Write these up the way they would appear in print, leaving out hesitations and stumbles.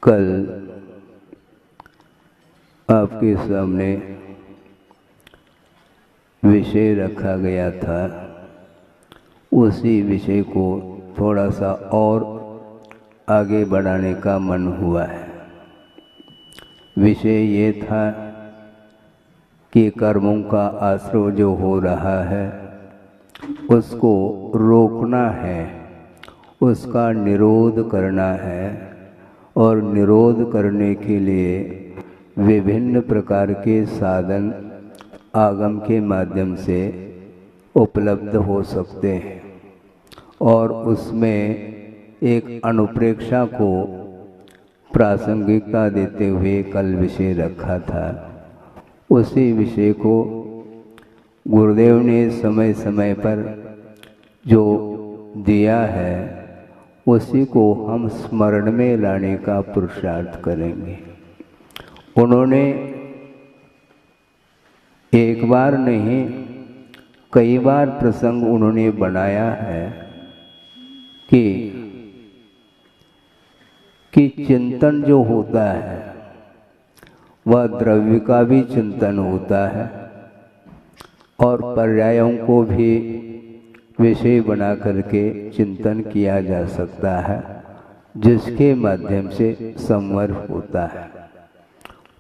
कल आपके सामने विषय रखा गया था, उसी विषय को थोड़ा सा और आगे बढ़ाने का मन हुआ है। विषय ये था कि कर्मों का आश्रय जो हो रहा है उसको रोकना है, उसका निरोध करना है, और निरोध करने के लिए विभिन्न प्रकार के साधन आगम के माध्यम से उपलब्ध हो सकते हैं। और उसमें एक अनुप्रेक्षा को प्रासंगिकता देते हुए कल विषय रखा था। उसी विषय को गुरुदेव ने समय समय पर जो दिया है उसी को हम स्मरण में लाने का पुरुषार्थ करेंगे। उन्होंने एक बार नहीं कई बार प्रसंग उन्होंने बनाया है कि चिंतन जो होता है वह द्रव्य का भी चिंतन होता है और पर्यायों को भी विषय बना करके चिंतन किया जा सकता है, जिसके माध्यम से संवर होता है।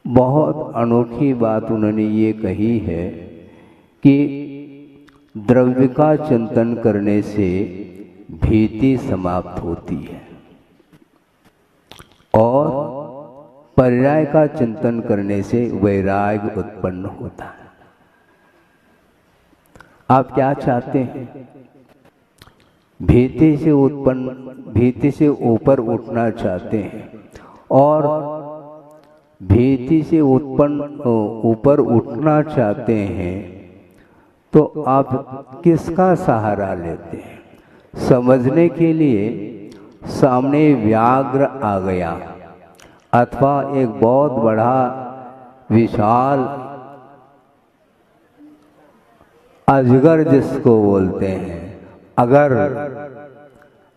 बहुत अनोखी बात उन्होंने ये कही है कि द्रव्य का चिंतन करने से भीति समाप्त होती है और पर्याय का चिंतन करने से वैराग्य उत्पन्न होता है। आप क्या चाहते हैं? भीति से ऊपर उठना चाहते हैं और भीति से ऊपर उठना चाहते हैं तो आप किसका सहारा लेते हैं? समझने के लिए सामने व्याघ्र आ गया अथवा एक बहुत बड़ा विशाल अजगर जिसको बोलते हैं,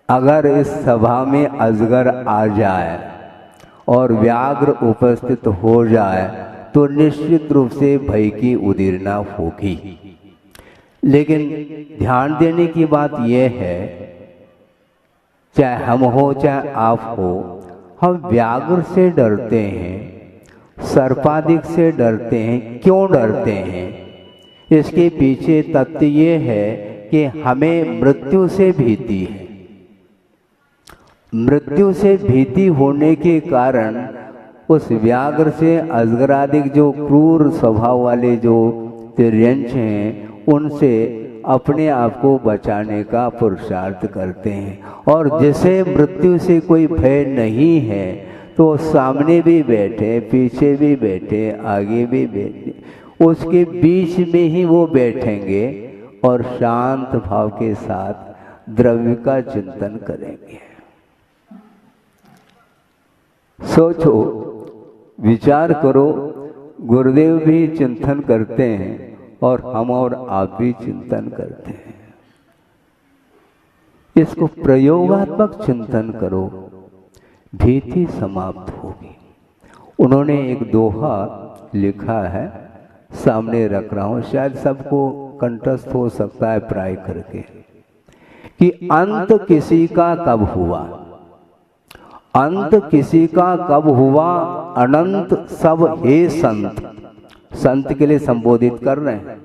अगर इस सभा में अजगर आ जाए और व्याघ्र उपस्थित हो जाए तो निश्चित रूप से भय की उदीरना होगी। लेकिन ध्यान देने की बात यह है, चाहे हम हो चाहे आप हो, हम व्याघ्र से डरते हैं, सर्पादिक से डरते हैं। क्यों डरते हैं? इसके पीछे तथ्य ये है कि हमें मृत्यु से भीति है। मृत्यु से भीति होने के कारण उस व्याघ्र से अजगरादिक जो क्रूर स्वभाव वाले जो तिर्यंश हैं उनसे अपने आप को बचाने का पुरुषार्थ करते हैं। और जिसे मृत्यु से कोई भय नहीं है तो सामने भी बैठे, पीछे भी बैठे, आगे भी बैठे, उसके बीच में ही वो बैठेंगे और शांत भाव के साथ द्रव्य का चिंतन करेंगे। सोचो, विचार करो, गुरुदेव भी चिंतन करते हैं और हम और आप भी चिंतन करते हैं। इसको प्रयोगात्मक चिंतन करो, भीति समाप्त होगी। उन्होंने एक दोहा लिखा है, सामने रख रहा हूं, शायद सबको कंठस्थ हो सकता है प्राय करके, कि अंत किसी का कब हुआ, अंत किसी का कब हुआ, अनंत सब हे संत। संत के लिए संबोधित कर रहे हैं।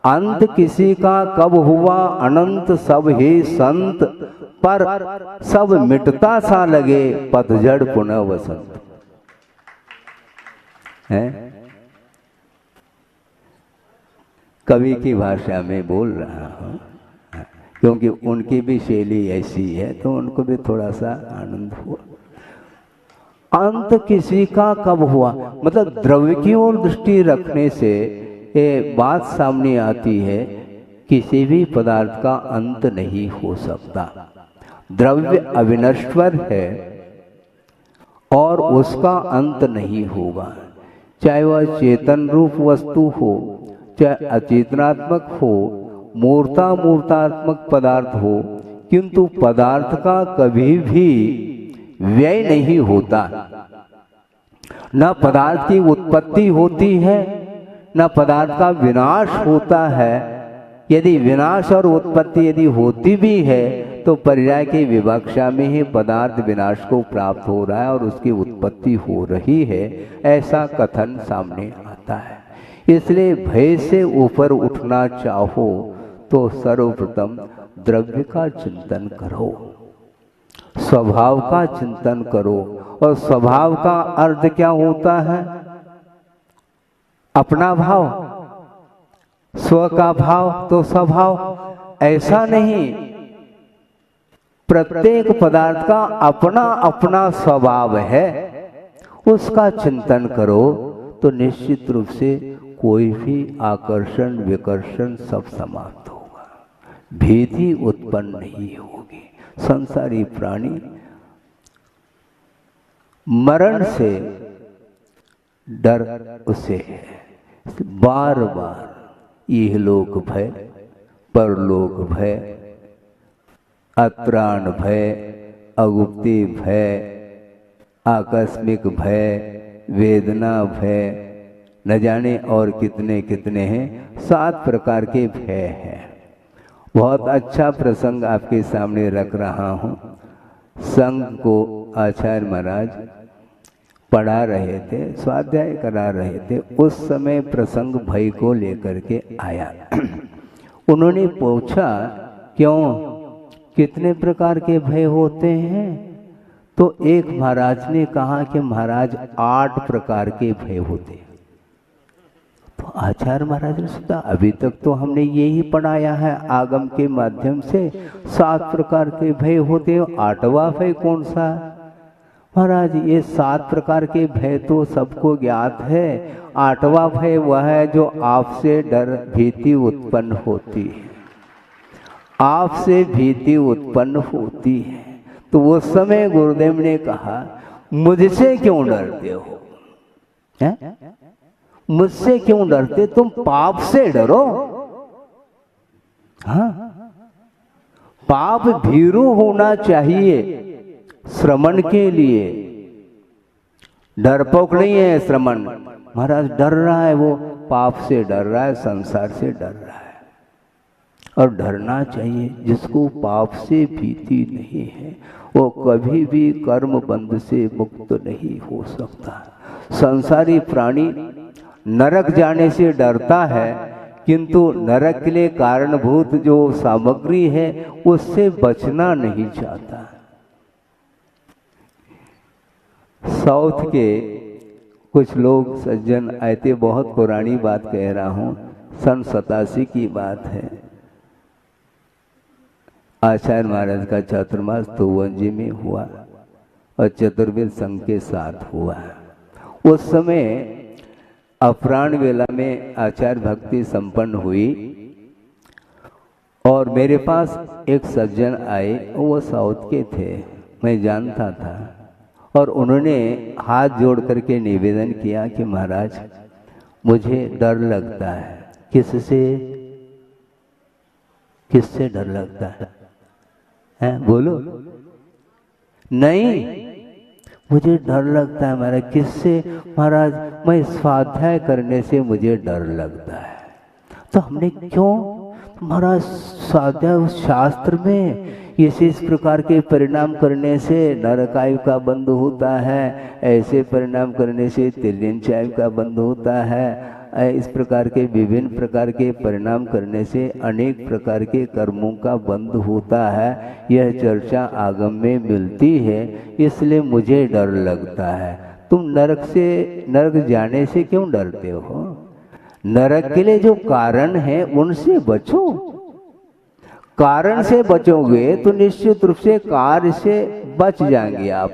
अंत किसी का कब हुआ, अनंत सब हे संत, पर सब मिटता सा लगे, पतझड़ पुनः वसंत। है कवि की भाषा में बोल रहा हूं, क्योंकि उनकी भी शैली ऐसी है तो उनको भी थोड़ा सा आनंद हुआ। अंत किसी का कब हुआ, मतलब द्रव्य की ओर दृष्टि रखने से ये बात सामने आती है, किसी भी पदार्थ का अंत नहीं हो सकता। द्रव्य अविनश्वर है और उसका अंत नहीं होगा, चाहे वह चेतन रूप वस्तु हो, चाहे अचेतनात्मक हो, मूर्तात्मक पदार्थ हो, किंतु पदार्थ का कभी भी व्यय नहीं होता, न पदार्थ की उत्पत्ति होती है न पदार्थ का विनाश होता है। यदि विनाश और उत्पत्ति यदि होती भी है तो पर्याय की विवक्षा में ही पदार्थ विनाश को प्राप्त हो रहा है और उसकी उत्पत्ति हो रही है, ऐसा कथन सामने आता है। इसलिए भय से ऊपर उठना चाहो तो सर्वप्रथम द्रव्य का चिंतन करो, स्वभाव का चिंतन करो। और स्वभाव का अर्थ क्या होता है? अपना भाव, स्व का भाव तो स्वभाव। ऐसा नहीं, प्रत्येक पदार्थ का अपना अपना स्वभाव है, उसका चिंतन करो तो निश्चित रूप से कोई भी आकर्षण विकर्षण सब समाप्त होगा, भीति उत्पन्न नहीं होगी। संसारी प्राणी मरण से डर उसे है, बार बार इहलोक भय, परलोक भय, अत्राण भय, अगुप्ती भय, आकस्मिक भय, वेदना भय, न जाने और कितने कितने हैं, 7 प्रकार के भय हैं। बहुत अच्छा प्रसंग आपके सामने रख रहा हूँ। संघ को आचार्य महाराज पढ़ा रहे थे, स्वाध्याय करा रहे थे। उस समय प्रसंग भय को लेकर के आया। उन्होंने पूछा क्यों, कितने प्रकार के भय होते हैं? तो एक महाराज ने कहा कि महाराज 8 प्रकार के भय होते हैं। तो आचार्य महाराज ने सोचा अभी तक तो हमने यही पढ़ाया है आगम के माध्यम से, 7 प्रकार के भय होते हैं, 8वां भय कौन सा? महाराज ये 7 प्रकार के भय तो सबको ज्ञात है, 8वां भय वह है जो आपसे डर भीति उत्पन्न होती है, आपसे भीति उत्पन्न होती है। तो उस समय गुरुदेव ने कहा मुझसे क्यों डरते हो? है? मुझसे क्यों डरते? तुम पाप से डरो। हाँ, पाप भीरू होना चाहिए श्रमण के लिए, डरपोक नहीं है श्रमण। महाराज डर रहा है, वो पाप से डर रहा है, संसार से डर रहा है। और डरना चाहिए, जिसको पाप से भीति नहीं है वो कभी भी कर्म बंध से मुक्त नहीं हो सकता। संसारी प्राणी नरक जाने से डरता है, किंतु नरक के लिए कारणभूत जो सामग्री है उससे बचना नहीं चाहता। साउथ के कुछ लोग सज्जन आए थे, बहुत पुरानी बात कह रहा हूँ, सन 87 की बात है। आचार्य महाराज का चातुर्मास तोवंजी में हुआ और चतुर्वेद संघ के साथ हुआ। उस समय अपराह्न वेला में आचार्य भक्ति संपन्न हुई और मेरे पास एक सज्जन आए, वो साउथ के थे, मैं जानता था। और उन्होंने हाथ जोड़ करके निवेदन किया कि महाराज मुझे डर लगता है। किससे? किससे डर लगता है? बोलो। नहीं, मुझे डर लगता है महाराज। किससे? महाराज मैं स्वाध्याय करने से मुझे डर लगता है। तो हमने क्यों? महाराज स्वाध्याय उस शास्त्र में इस प्रकार के परिणाम करने से नरकायु का बंध होता है, ऐसे परिणाम करने से तिर्यंचायु का बंध होता है, इस प्रकार के विभिन्न प्रकार के परिणाम करने से अनेक प्रकार के कर्मों का बंध होता है। यह चर्चा आगम में मिलती है, इसलिए मुझे डर लगता है। तुम नरक जाने से क्यों डरते हो? नरक के लिए जो कारण है उनसे बचो। कारण से बचोगे तो निश्चित रूप से कार्य से बच जाएंगे आप।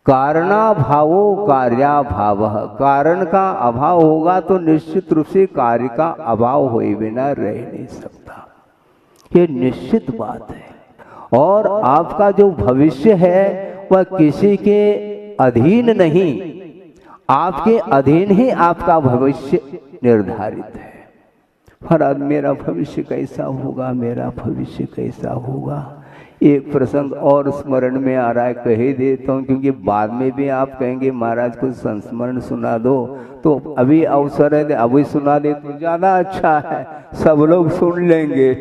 कारणाभावो कार्याभावः, कारण का अभाव होगा तो निश्चित रूप से कार्य का अभाव हुए बिना रह नहीं सकता, ये निश्चित बात है। और आपका जो भविष्य है वह किसी के अधीन नहीं, आपके अधीन ही आपका भविष्य निर्धारित है। महाराज मेरा भविष्य कैसा होगा, मेरा भविष्य कैसा होगा, एक प्रसंग और स्मरण में आ रहा है, कह ही देता हूँ, क्योंकि बाद में भी आप कहेंगे महाराज कुछ संस्मरण सुना दो, तो अभी अवसर है, अभी सुना दे तो ज्यादा अच्छा है, सब लोग सुन लेंगे।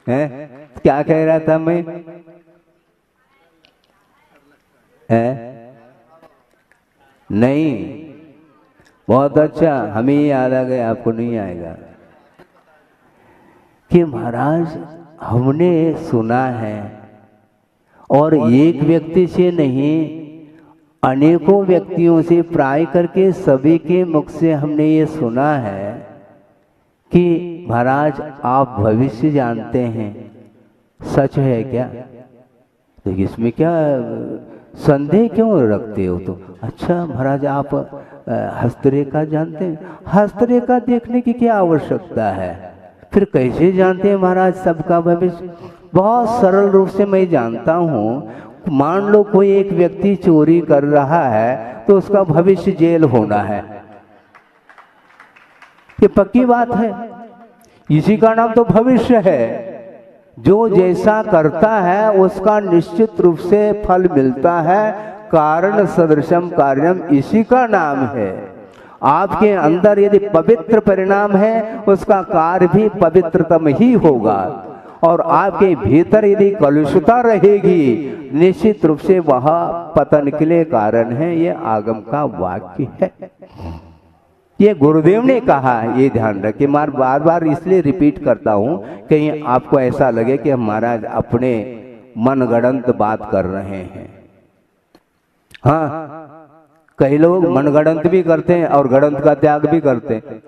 हैं? क्या कह रहा था मैं? नहीं, बहुत अच्छा, हमें याद आ गया, आपको नहीं आएगा। कि महाराज हमने सुना है, और एक व्यक्ति से नहीं, अनेकों व्यक्तियों से प्राय करके सभी के मुख से हमने ये सुना है कि महाराज आप भविष्य जानते हैं, सच है क्या? तो इसमें क्या संदेह क्यों रखते हो? तो अच्छा महाराज आप हस्तरेखा जानते हैं? हस्तरेखा देखने की क्या आवश्यकता है? फिर कैसे जानते हैं महाराज सबका भविष्य? बहुत सरल रूप से मैं जानता हूँ। मान लो कोई एक व्यक्ति चोरी कर रहा है तो उसका भविष्य जेल होना है, ये पक्की बात है। इसी का नाम तो भविष्य है। जो जैसा करता है उसका निश्चित रूप से फल मिलता है। कारण सदृशम कार्यम, इसी का नाम है। आपके अंदर यदि पवित्र परिणाम है, उसका कार्य भी पवित्रतम ही होगा। और आपके भीतर यदि कलुषता रहेगी, निश्चित रूप से वह पतन के लिए कारण है। ये आगम का वाक्य है, ये गुरुदेव ने कहा। ये ध्यान रखिए, मैं बार बार इसलिए रिपीट करता हूं कहीं आपको ऐसा लगे कि हम महाराज अपने मनगढ़ंत बात कर रहे हैं। हाँ, कई लोग मनगढ़ंत भी करते हैं और गढ़ंत का त्याग भी करते हैं।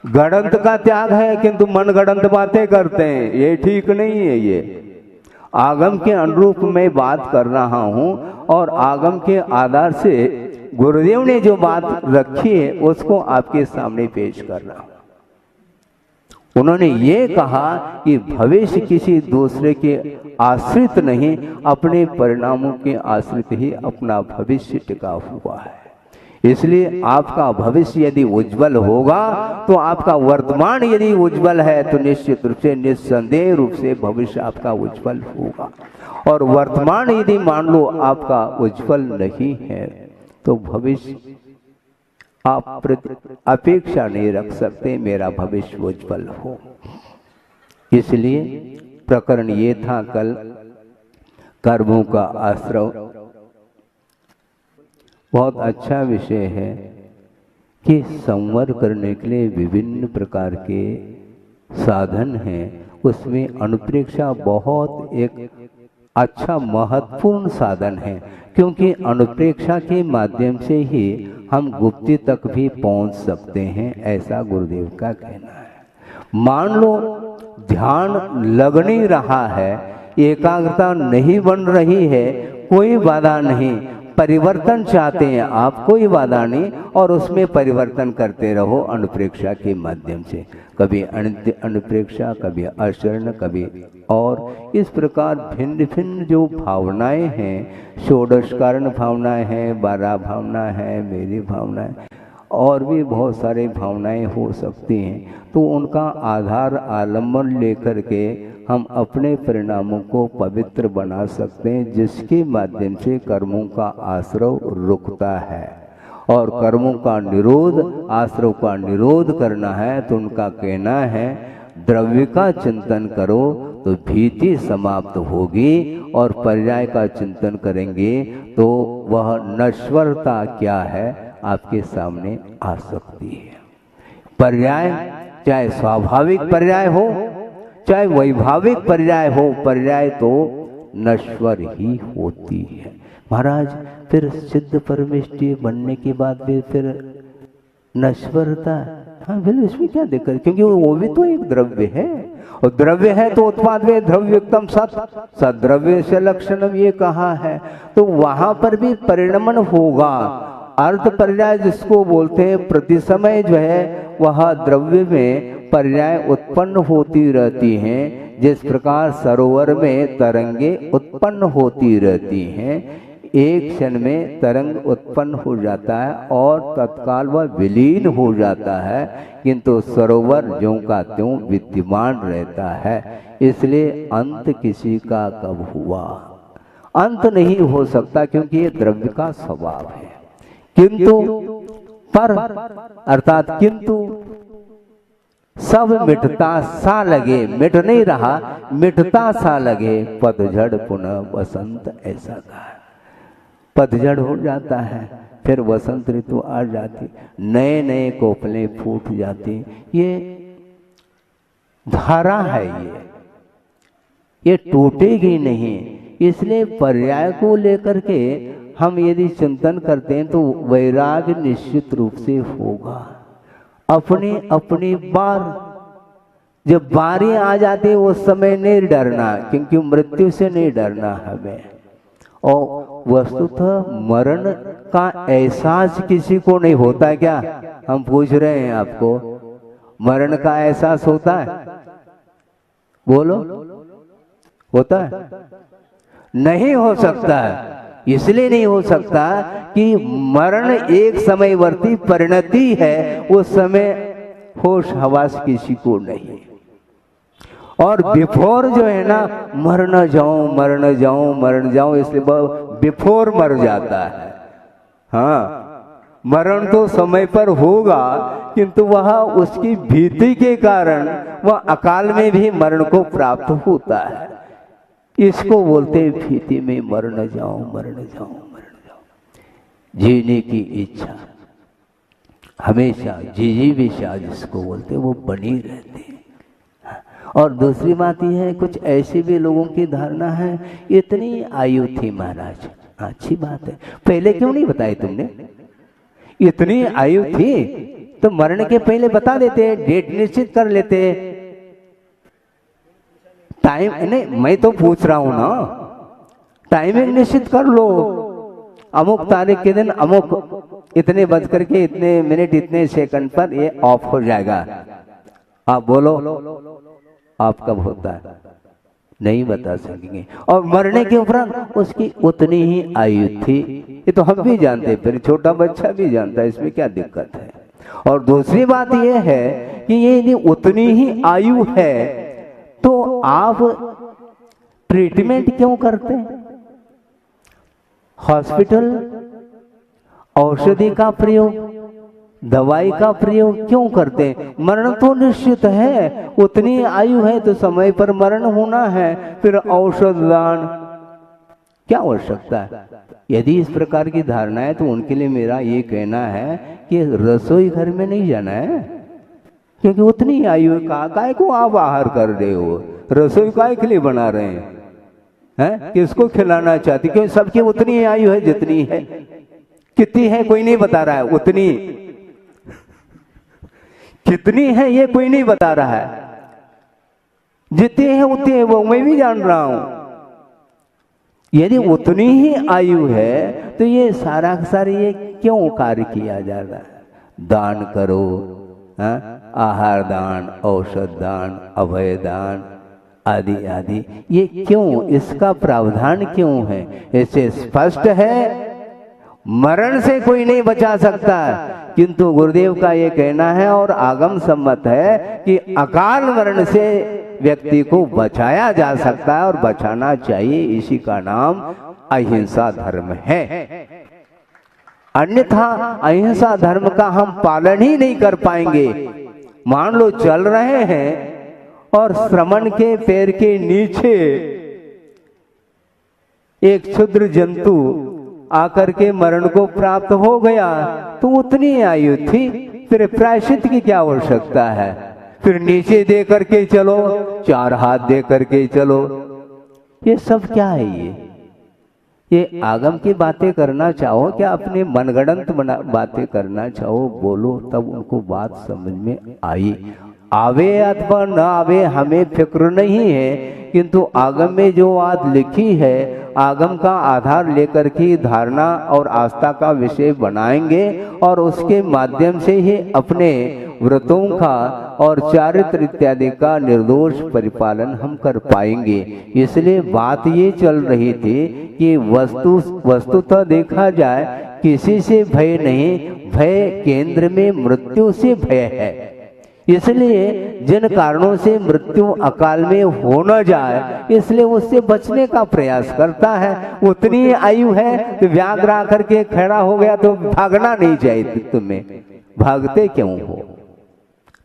गढ़ंत का त्याग है किंतु मनगढ़ंत बातें करते हैं, ये ठीक नहीं है। ये आगम के अनुरूप मैं बात कर रहा हूं और आगम के आधार से गुरुदेव ने जो बात रखी है उसको आपके सामने पेश कर रहा हूं। उन्होंने ये कहा कि भविष्य किसी दूसरे के आश्रित नहीं, अपने परिणामों के आश्रित ही अपना भविष्य टिका हुआ है। इसलिए आपका भविष्य यदि उज्जवल होगा तो आपका वर्तमान यदि उज्जवल है तो निश्चित रूप से निस्संदेह रूप से भविष्य आपका उज्जवल होगा। और वर्तमान यदि मान लो आपका उज्जवल नहीं है तो भविष्य आप अपेक्षा नहीं रख सकते मेरा भविष्य उज्जवल हो। इसलिए प्रकरण ये था कल कर्मों का आश्रव। बहुत अच्छा विषय है कि संवर करने के लिए विभिन्न प्रकार के साधन हैं, उसमें अनुप्रेक्षा बहुत एक अच्छा महत्वपूर्ण साधन है। क्योंकि अनुप्रेक्षा के माध्यम से ही हम गुप्ति तक भी पहुंच सकते हैं, ऐसा गुरुदेव का कहना है। मान लो ध्यान लग नहीं रहा है, एकाग्रता नहीं बन रही है, कोई बाधा नहीं, परिवर्तन चाहते हैं आप, कोई बाधा नहीं, और उसमें परिवर्तन करते रहो अनुप्रेक्षा के माध्यम से। कभी अनुप्रेक्षा, कभी अशरण, कभी और इस प्रकार भिन्न भिन्न जो भावनाएं हैं, षोडश कारण भावनाएं हैं, 12 भावना है, मेरी भावना है, और भी बहुत सारी भावनाएं हो सकती हैं। तो उनका आधार आलम्बन लेकर के हम अपने परिणामों को पवित्र बना सकते हैं, जिसके माध्यम से कर्मों का आश्रव रुकता है। और कर्मों का निरोध, आश्रव का निरोध करना है तो उनका कहना है द्रव्य का चिंतन करो तो भीति समाप्त होगी, और पर्याय का चिंतन करेंगे तो वह नश्वरता क्या है आपके सामने आ सकती है। पर्याय चाहे स्वाभाविक पर्याय हो चाहे वैभाविक पर्याय हो, पर्याय तो नश्वर ही होती है। महाराज फिर सिद्ध परमेष्टि बनने के बाद भी फिर नश्वरता, हाँ फिर इसमें क्या दिक्कत? क्योंकि वो भी तो एक द्रव्य है, और द्रव्य है तो उत्पाद में द्रव्यक्तम सत, सद्रव्य से लक्षणम ये कहा है। तो वहां पर भी परिणमन होगा। अर्थ पर्याय जिसको बोलते हैं, प्रति समय जो है वह द्रव्य में पर्याय उत्पन्न होती रहती हैं। जिस प्रकार सरोवर में तरंगे उत्पन्न होती रहती हैं, एक क्षण में तरंग उत्पन्न हो जाता है और तत्काल वह विलीन हो जाता है, किंतु सरोवर ज्यों का त्यों विद्यमान रहता है। इसलिए अंत किसी का कब हुआ, अंत नहीं हो सकता, क्योंकि ये द्रव्य का स्वभाव है। किंतु पर अर्थात किंतु सब मिटता सा लगे, मिट नहीं रहा, मिटता सा लगे, पतझड़ पुनः वसंत ऐसा कहा। पतझड़ हो जाता है, फिर वसंत ऋतु आ जाती, नए नए कोपले फूट जाती। ये धारा है, ये टूटेगी नहीं। इसलिए पर्याय को लेकर के हम यदि चिंतन करते हैं तो वैराग्य निश्चित रूप से होगा। अपनी अपनी बार, जब बारी आ जाती है उस समय नहीं डरना, क्योंकि मृत्यु से नहीं डरना हमें। और वस्तुतः मरण का एहसास किसी को नहीं होता है क्या? हम पूछ रहे हैं आपको, मरण का एहसास होता है? बोलो, होता है? नहीं हो सकता है। इसलिए नहीं हो सकता कि मरण एक समयवर्ती परिणति है, उस समय होश हवास किसी को नहीं। और बिफोर जो है ना, मर न जाऊं मर न जाऊं मर न जाऊं, इसलिए बिफोर मर जाता है। हाँ, मरण तो समय पर होगा, किंतु वह उसकी भीति के कारण वह अकाल में भी मरण को प्राप्त होता है। इसको बोलते भीति में मर न जाऊं मर न जाऊं मर न जाऊं। जीने की इच्छा हमेशा जी विषा जिसको बोलते वो बनी रहती है। और दूसरी बात यह है, कुछ ऐसे भी लोगों की धारणा है, इतनी आयु थी महाराज, अच्छी बात है, पहले क्यों नहीं बताई तुमने? इतनी आयु थी तो मरने के पहले बता देते, डेट निश्चित कर लेते। टाइम नहीं, मैं तो पूछ रहा हूं ना, टाइमिंग निश्चित कर लो, अमुक तारीख के दिन अमुक इतने बज करके इतने मिनट इतने सेकंड पर ये ऑफ हो जाएगा। आप बोलो, आप कब होता है? नहीं बता सकेंगे। और मरने के उपरांत उसकी उतनी ही आयु थी, ये तो हम भी जानते, फिर छोटा बच्चा भी जानता है, इसमें क्या दिक्कत है? और दूसरी बात यह है कि ये यदि उतनी ही आयु है तो आप ट्रीटमेंट क्यों करते हैं? हॉस्पिटल औषधि का प्रयोग, दवाई का प्रयोग क्यों करते हैं? मरण तो निश्चित है, उतनी आयु है तो समय पर मरण होना है, फिर औषध दान क्या आवश्यकता है? यदि इस प्रकार की धारणा है तो उनके लिए मेरा ये कहना है कि रसोई घर में नहीं जाना है, क्योंकि उतनी आयु काय को आप आहार कर रहे हो? रसोई काय के लिए बना रहे हैं? किसको खिलाना चाहती? क्योंकि सबकी उतनी आयु है जितनी है। कितनी है कोई नहीं बता रहा है, उतनी कितनी है ये कोई नहीं बता रहा है, जितनी है उतनी है, वो मैं भी जान रहा हूं। यदि उतनी ही आयु है तो ये सारा ये क्यों कार्य किया जा रहा है? दान करो, आहार दान, औषध दान, अभय दान आदि आदि, ये क्यों? इसका प्रावधान क्यों है? इससे स्पष्ट है मरण से कोई नहीं बचा सकता, किंतु गुरुदेव का ये कहना है और आगम सम्मत है कि अकाल मरण से व्यक्ति को बचाया जा सकता है और बचाना चाहिए। इसी का नाम अहिंसा धर्म है। अन्यथा अहिंसा धर्म का हम पालन ही नहीं कर पाएंगे। मान लो चल रहे हैं और श्रमण के पैर के नीचे एक क्षुद्र जंतु आकर के मरण को प्राप्त हो गया, तो उतनी आयु थी, फिर प्रायश्चित की क्या आवश्यकता है? फिर नीचे दे करके चलो, चार हाथ दे करके चलो, ये सब क्या है? ये आगम की बातें करना चाहो क्या अपने मनगढ़ंत बातें करना चाहो, बोलो, तब उनको बात समझ में आई। आवे अथवा न आवे हमें फिक्र नहीं है, किंतु आगम में जो बात लिखी है, आगम का आधार लेकर के धारणा और आस्था का विषय बनाएंगे और उसके माध्यम से ही अपने व्रतों का और चारित्र इत्यादि का निर्दोष परिपालन हम कर पाएंगे। इसलिए बात ये चल रही थी कि वस्तुतः देखा जाए किसी से भय नहीं, भय केंद्र में मृत्यु से भय है। इसलिए जिन कारणों से मृत्यु अकाल में हो न जाए, इसलिए उससे बचने का प्रयास करता है। उतनी आयु है तो व्याघ्र आकर के खड़ा हो गया तो भागना नहीं चाहिए तुम्हें। भागते क्यों हो,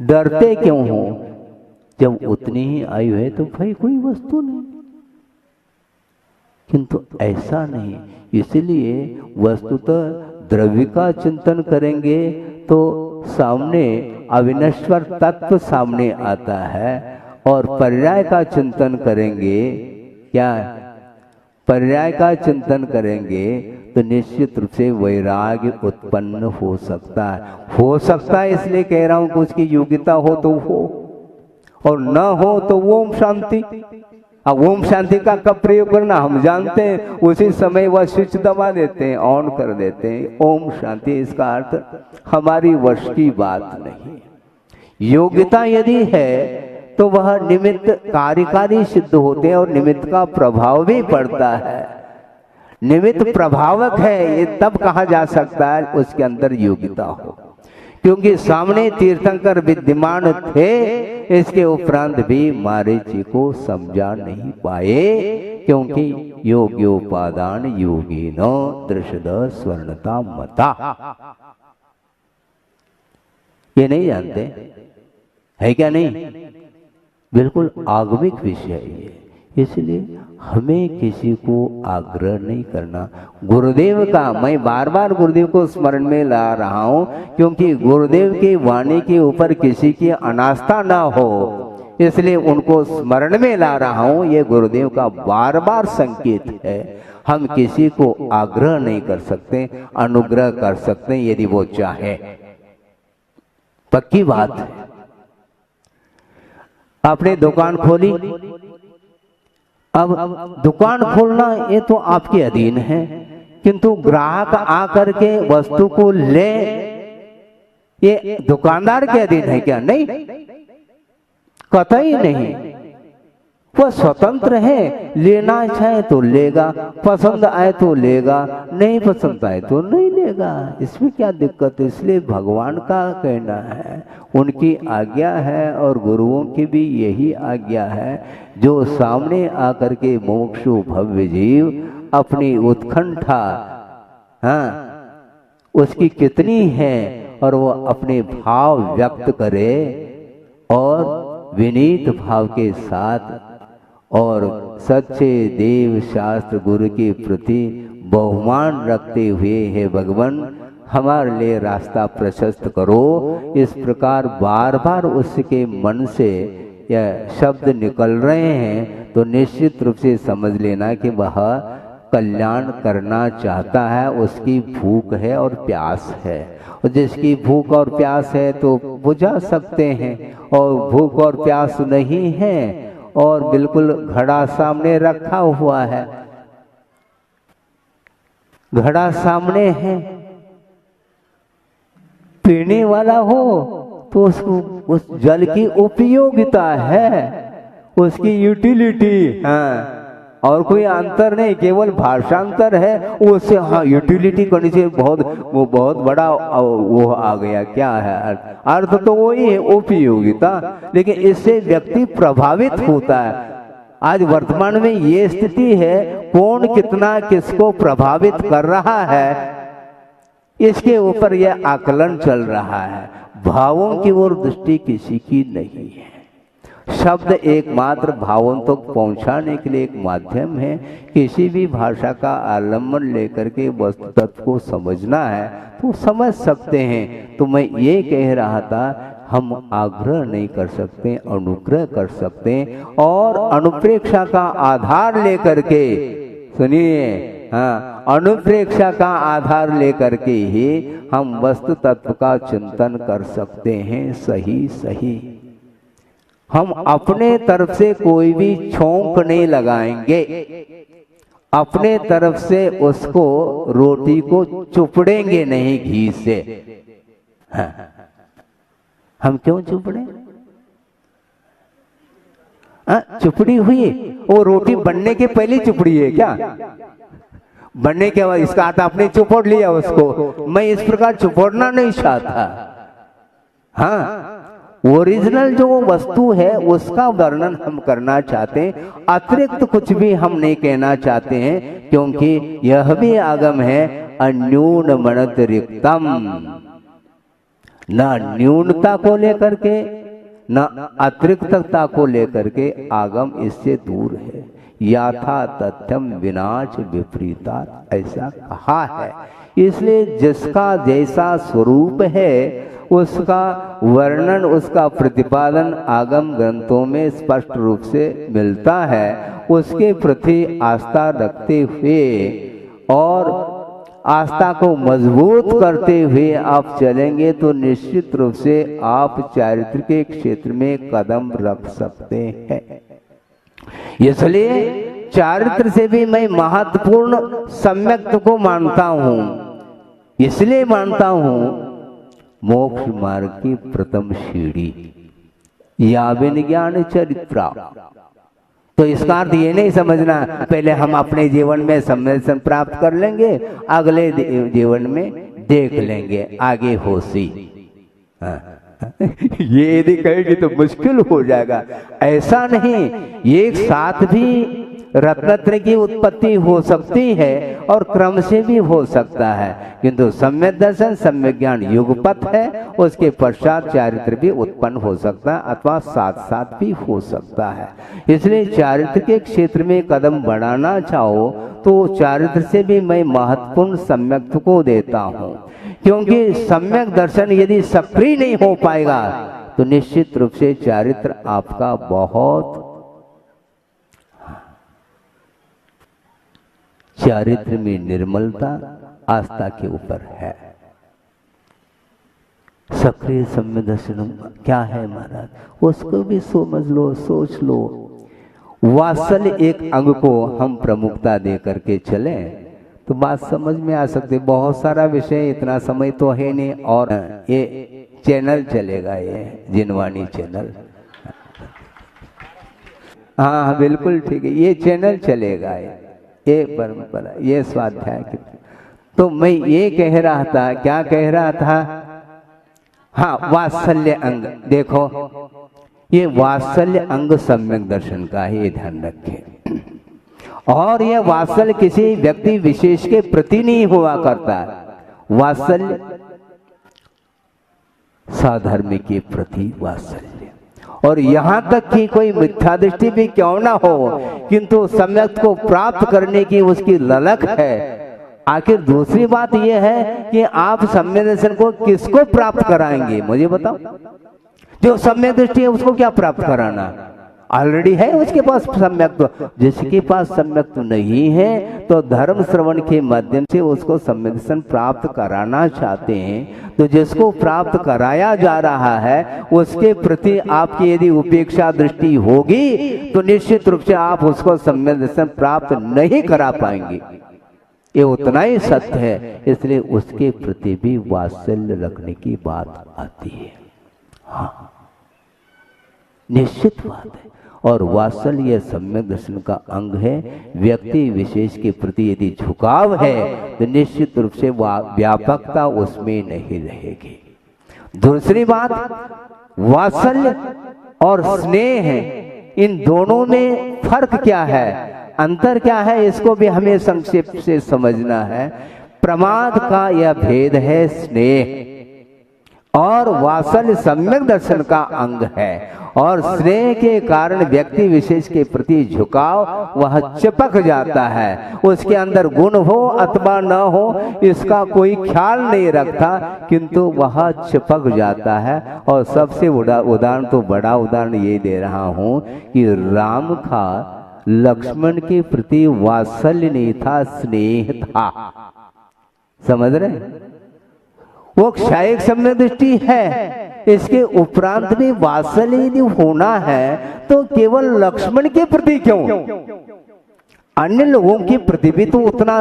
डरते क्यों हो? जब उतनी ही आयु है तो भाई कोई वस्तु नहीं, किंतु ऐसा नहीं। इसलिए वस्तुतः द्रव्य का चिंतन करेंगे तो सामने अविनश्वर तत्व सामने आता है, और पर्याय का चिंतन करेंगे, क्या पर्याय का चिंतन करेंगे तो निश्चित रूप से वैराग्य उत्पन्न हो सकता है। इसलिए कह रहा हूं कि उसकी योग्यता हो तो हो, और न हो तो ओम शांति। अब ओम शांति का कब प्रयोग करना हम जानते हैं, उसी समय वह स्विच दबा देते हैं, ऑन कर देते हैं ओम शांति। इसका अर्थ हमारी वश की बात नहीं। योग्यता यदि है तो वह निमित्त कार्यकारी सिद्ध होते हैं, और निमित्त का प्रभाव भी पड़ता है। निमित्त प्रभावक है ये तब कहा जा सकता है उसके अंदर योग्यता हो, क्योंकि सामने तीर्थंकर विद्यमान थे, इसके उपरांत भी मारीची को समझा नहीं पाए, क्योंकि योग्योपादान योगिनो दृषद स्वर्णता मता। ये नहीं जानते है क्या? नहीं, बिल्कुल आगमिक विषय है ये। इसलिए हमें किसी को आग्रह नहीं करना। गुरुदेव का, मैं बार बार गुरुदेव को स्मरण में ला रहा हूं, क्योंकि गुरुदेव की वाणी के ऊपर किसी की अनास्था ना हो, इसलिए उनको स्मरण में ला रहा हूं। ये गुरुदेव का बार बार संकेत है। हम किसी को आग्रह नहीं कर सकते, अनुग्रह कर सकते यदि वो चाहे, पक्की बात है। आपने दुकान खोली, अब दुकान खोलना ये तो आपके अधीन है, किंतु ग्राहक आकर के वस्तु को ले, ये दुकानदार के अधीन है क्या? नहीं, कतई नहीं। वह स्वतंत्र है, लेना चाहे तो लेगा, पसंद आए तो लेगा, नहीं पसंद आए तो नहीं लेगा, इसमें क्या दिक्कत है? इसलिए भगवान का कहना है, उनकी आज्ञा है, और गुरुओं की भी यही आज्ञा है, जो सामने आकर के मोक्षु भव्य जीव अपनी उत्कंठा, उसकी कितनी है, और वो अपने भाव व्यक्त करे, और विनीत भाव के साथ और सच्चे देव शास्त्र गुरु के प्रति बहुमान रखते हुए, हे भगवान हमारे लिए रास्ता प्रशस्त करो। इस प्रकार बार बार उसके मन से यह शब्द निकल रहे हैं, तो निश्चित रूप से समझ लेना कि वह कल्याण करना चाहता है, उसकी भूख है और प्यास है। और जिसकी भूख और प्यास है तो बुझा सकते हैं, और भूख और प्यास नहीं है और बिल्कुल घड़ा सामने रखा हुआ है, घड़ा सामने है, पीने वाला हो तो उसको उस जल की उपयोगिता है, उसकी यूटिलिटी, और कोई अंतर नहीं, केवल भाषांतर है उससे। यूटिलिटी करने से बहुत बड़ा वो आ गया, क्या है अर्थ तो वही है, उपयोगिता, लेकिन इससे व्यक्ति प्रभावित होता है। आज वर्तमान में ये स्थिति है, कौन कितना किसको प्रभावित कर रहा है, इसके ऊपर यह आकलन चल रहा है। भावों की ओर दृष्टि किसी की नहीं है। शब्द एकमात्र भावों तक तो पहुंचाने के लिए एक माध्यम है। किसी भी भाषा का आलम्बन लेकर के वस्तु तत्व को समझना है तो समझ सकते हैं। तो मैं ये कह रहा था, हम आग्रह नहीं कर सकते, अनुग्रह कर सकते, और अनुप्रेक्षा का आधार लेकर के, सुनिए, अनुप्रेक्षा का आधार लेकर के ही हम वस्तु तत्व का चिंतन कर सकते हैं। सही हम अपने तरफ से कोई भी छोंक नहीं लगाएंगे, अपने तरफ से उसको रोटी को चुपड़ेंगे नहीं घी से। हम क्यों चुप रहे? चुपड़ी हुई, वो रोटी बनने के पहले चुपड़ी है क्या? बनने के बाद इसका अर्थ आपने चुपोड़ लिया उसको। मैं इस प्रकार चुपोड़ना नहीं चाहता। हाँ, ओरिजिनल जो वस्तु है उसका वर्णन हम करना चाहते हैं, अतिरिक्त कुछ भी हम नहीं कहना चाहते हैं, क्योंकि यह भी आगम है अन्यून मनतिरिक्तम, न न्यूनता को लेकर के न अतिरिक्तता को लेकर के आगम इससे दूर है। याथा तथ्यम विनाश विपरीता, ऐसा कहा है। इसलिए जिसका जैसा स्वरूप है उसका वर्णन, उसका प्रतिपादन आगम ग्रंथों में स्पष्ट रूप से मिलता है। उसके प्रति आस्था रखते हुए और आस्था को मजबूत करते हुए आप चलेंगे तो निश्चित रूप से आप चारित्र के क्षेत्र में कदम रख सकते हैं। इसलिए चारित्र से भी मैं महत्वपूर्ण सम्यक्त को मानता हूं। इसलिए मानता हूं मोक्ष मार्ग की प्रथम सीढ़ी याविन ज्ञान चरित्रा। तो इसका अर्थ ये नहीं समझना पहले हम अपने जीवन में सम्मेलन प्राप्त कर लेंगे, अगले जीवन में देख लेंगे आगे होशी। ये यदि कहेगी तो मुश्किल हो जाएगा। ऐसा नहीं, एक साथ भी रत्नत्रय की उत्पत्ति हो सकती है और क्रम से भी हो सकता है, किंतु सम्यक दर्शन सम्यक ज्ञान युगपथ है, उसके पश्चात चारित्र भी उत्पन्न हो सकता है अथवा साथ साथ भी हो सकता है। इसलिए चारित्र के क्षेत्र में कदम बढ़ाना चाहो तो चारित्र से भी मैं महत्वपूर्ण सम्यक को देता हूँ, क्योंकि सम्यक दर्शन यदि सक्रिय नहीं हो पाएगा तो निश्चित रूप से चारित्र आपका बहुत, चारित्र में निर्मलता आस्था के ऊपर है। सक्रिय सम्यक दर्शन क्या है महाराज, उसको भी समझ लो, सोच लो। वात्सल्य एक अंग को हम प्रमुखता दे करके चले तो बात समझ में आ सकती। बहुत सारा विषय, इतना समय तो है नहीं, और ये चैनल चलेगा, ये जिनवाणी चैनल। हाँ बिल्कुल ठीक है, ये चैनल चलेगा, ये परंपरा, ये स्वाध्याय की। तो मैं ये कह रहा था, क्या कह रहा था? हाँ, वात्सल्य अंग। देखो ये वात्सल्य अंग सम्यक दर्शन का है, ये ध्यान रखें। और यह वात्सल्य किसी व्यक्ति विशेष के प्रति नहीं हुआ करता, वात्सल्य साधर्मी के प्रति वात्सल्य। और यहाँ तक कि कोई मिथ्या दृष्टि भी क्यों ना हो, किंतु सम्यक को प्राप्त करने की उसकी ललक है। आखिर दूसरी बात यह है कि आप सम्यक दर्शन को किसको प्राप्त कराएंगे, मुझे बताओ। जो सम्यक दृष्टि है उसको क्या प्राप्त कराना, ऑलरेडी है उसके पास सम्यक्त्व। जिसके पास सम्यक्त्व नहीं है तो धर्म श्रवण के माध्यम से उसको सम्यक दर्शन प्राप्त कराना चाहते हैं। तो जिसको प्राप्त कराया जा रहा है उसके प्रति आपकी यदि उपेक्षा दृष्टि होगी तो निश्चित रूप से आप उसको सम्यक दर्शन प्राप्त नहीं करा पाएंगे, ये उतना ही सत्य है। इसलिए उसके प्रति भी वात्सल्य रखने की बात आती है। हाँ, निश्चित बात है। और वात्सल्य सम्यक दर्शन का अंग है। व्यक्ति विशेष के प्रति यदि झुकाव है तो निश्चित रूप से व्यापकता उसमें नहीं रहेगी। दूसरी बात, वात्सल्य और स्नेह है, इन दोनों में फर्क क्या है, अंतर क्या है, इसको भी हमें संक्षेप से समझना है। प्रमाद का यह भेद है स्नेह, और वात्सल्य सम्यक दर्शन का अंग है। और स्नेह के कारण व्यक्ति विशेष के प्रति झुकाव वह चिपक जाता है, उसके अंदर गुण हो अथवा न हो इसका कोई ख्याल नहीं रखता, किंतु वह चिपक जाता है। और सबसे उदाहरण तो बड़ा उदाहरण ये दे रहा हूँ कि राम का लक्ष्मण के प्रति वात्सल्य नहीं था, स्नेह था। समझ रहे, वो क्षयिक सम्यक दृष्टि है। इसके उपरांत भी वात्सल्य यदि होना है तो केवल लक्ष्मण के प्रति क्यों, अन्य लोगों के प्रति भी तो उतना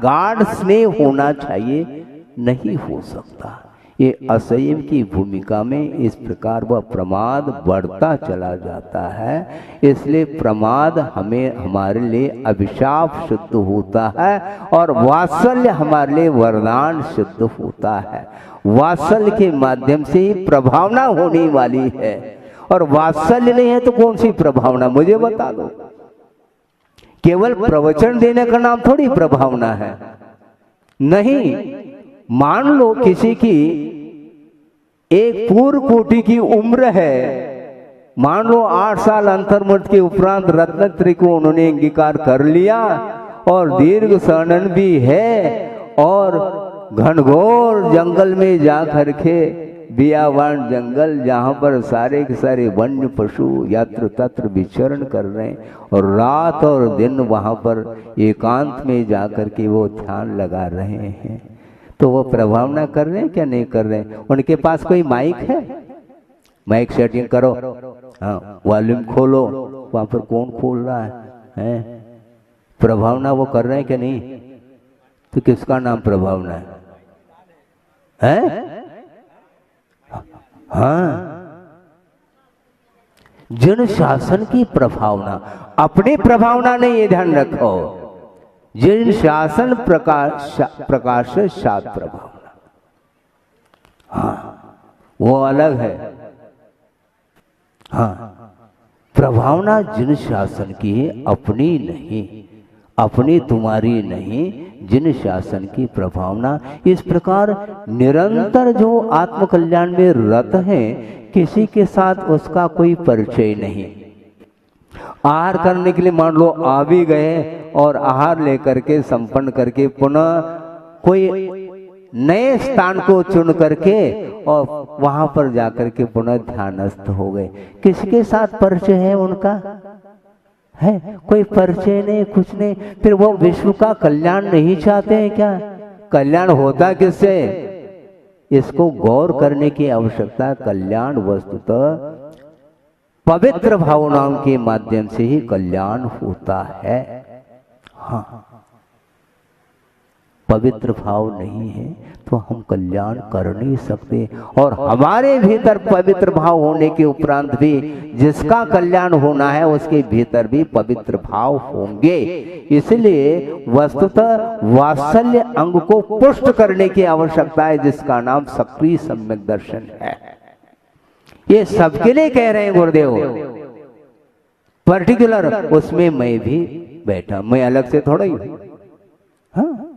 गाढ़ स्नेह होना चाहिए, नहीं हो सकता। ये असंयम की भूमिका में इस प्रकार वह प्रमाद बढ़ता चला जाता है। इसलिए प्रमाद हमें हमारे लिए अभिशाप सिद्ध होता है और वात्सल्य हमारे लिए वरदान सिद्ध होता है। वात्सल्य के माध्यम से ही प्रभावना होने वाली है, और वात्सल्य नहीं है तो कौन सी प्रभावना, मुझे बता दो। केवल प्रवचन देने का नाम थोड़ी प्रभावना है, नहीं। मान लो किसी की एक पूर्व कोटि की उम्र है, मान लो 8 साल अंतर्मुक्त के उपरांत रत्नत्रय को उन्होंने अंगीकार कर लिया और दीर्घ शरणन भी है, और घनघोर जंगल में जा करके, बियावान जंगल जहाँ पर सारे के सारे वन्य पशु यत्र तत्र विचरण कर रहे हैं, और रात और दिन वहाँ पर एकांत में जा करके वो ध्यान लगा रहे हैं, तो वो प्रभावना कर रहे हैं क्या नहीं कर रहे हैं? उनके पास कोई माइक है, माइक सेटिंग करो, हाँ वॉल्यूम खोलो, वहाँ पर कौन खोल रहा है? प्रभावना वो कर रहे हैं क्या नहीं? तो किसका नाम प्रभावना है? हाँ, जन शासन की प्रभावना, अपनी प्रभावना नहीं, ये ध्यान रखो। जिन शासन प्रकाश सात प्रभावना, हाँ वो अलग है। हाँ, प्रभावना जिन शासन की है, अपनी नहीं, अपनी तुम्हारी नहीं, जिन शासन की प्रभावना। इस प्रकार निरंतर जो आत्मकल्याण में रत है, किसी के साथ उसका कोई परिचय नहीं। आहार करने के लिए मान लो आ भी गए और आहार लेकर के संपन्न करके पुनः कोई नए स्थान को चुन करके और वहां पर जाकर के पुनः ध्यानस्थ हो गए, किसके साथ परिचय है उनका? है कोई परिचय नहीं, कुछ नहीं। फिर वो विश्व का कल्याण नहीं चाहते हैं क्या? कल्याण होता किससे? इसको गौर करने की आवश्यकता है। कल्याण वस्तुतः पवित्र भावनाओं के माध्यम से ही कल्याण होता है। हाँ, पवित्र भाव नहीं है तो हम कल्याण कर नहीं सकते, और हमारे भीतर पवित्र भाव होने के उपरांत भी जिसका कल्याण होना है उसके भीतर भी पवित्र भाव होंगे। इसलिए वस्तुतः वात्सल्य अंग को पुष्ट करने की आवश्यकता है, जिसका नाम सक्रिय सम्यक दर्शन है। ये सबके लिए कह रहे हैं गुरुदेव, पर्टिकुलर उसमें मैं भी बैठा, मैं अलग से थोड़ा ही। हाँ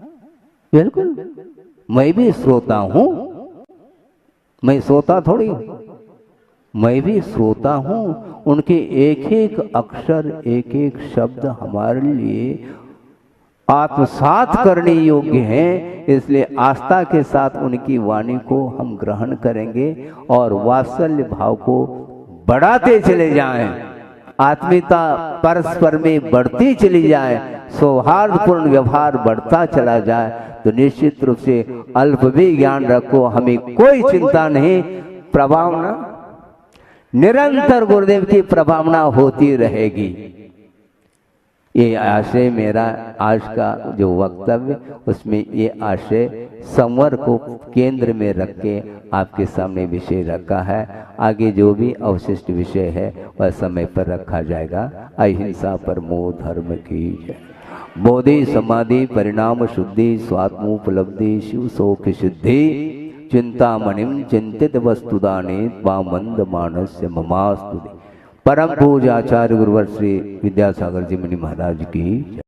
बिल्कुल, मैं भी श्रोता हूं, मैं श्रोता थोड़ी हूं, मैं भी श्रोता हूं। उनके एक एक अक्षर, एक एक शब्द हमारे लिए आत्मसात करने योग्य हैं। इसलिए आस्था के साथ उनकी वाणी को हम ग्रहण करेंगे और वात्सल्य भाव को बढ़ाते चले जाएं, आत्मीयता परस्पर में बढ़ती चली जाए, सौहार्दपूर्ण व्यवहार बढ़ता चला जाए, तो निश्चित रूप से अल्प भी ज्ञान रखो, हमें कोई चिंता नहीं। प्रभावना निरंतर गुरुदेव की प्रभावना होती रहेगी। ये आशय मेरा आज का जो वक्तव्य, उसमें ये आशय संवर को केंद्र में रख के आपके सामने विषय रखा है। आगे जो भी अवशिष्ट विषय है वह समय पर रखा जाएगा। अहिंसा परमो धर्म की जय। बोधि समाधि परिणाम शुद्धि स्वात्मोपलब्धि शिव सौख्य सिद्धि चिंतामणिम चिंतित वस्तुदाने वामंद मानस्य ममास्तुति। परम पूज्य आचार्य गुरुवर श्री विद्यासागर जी मुनि महाराज की।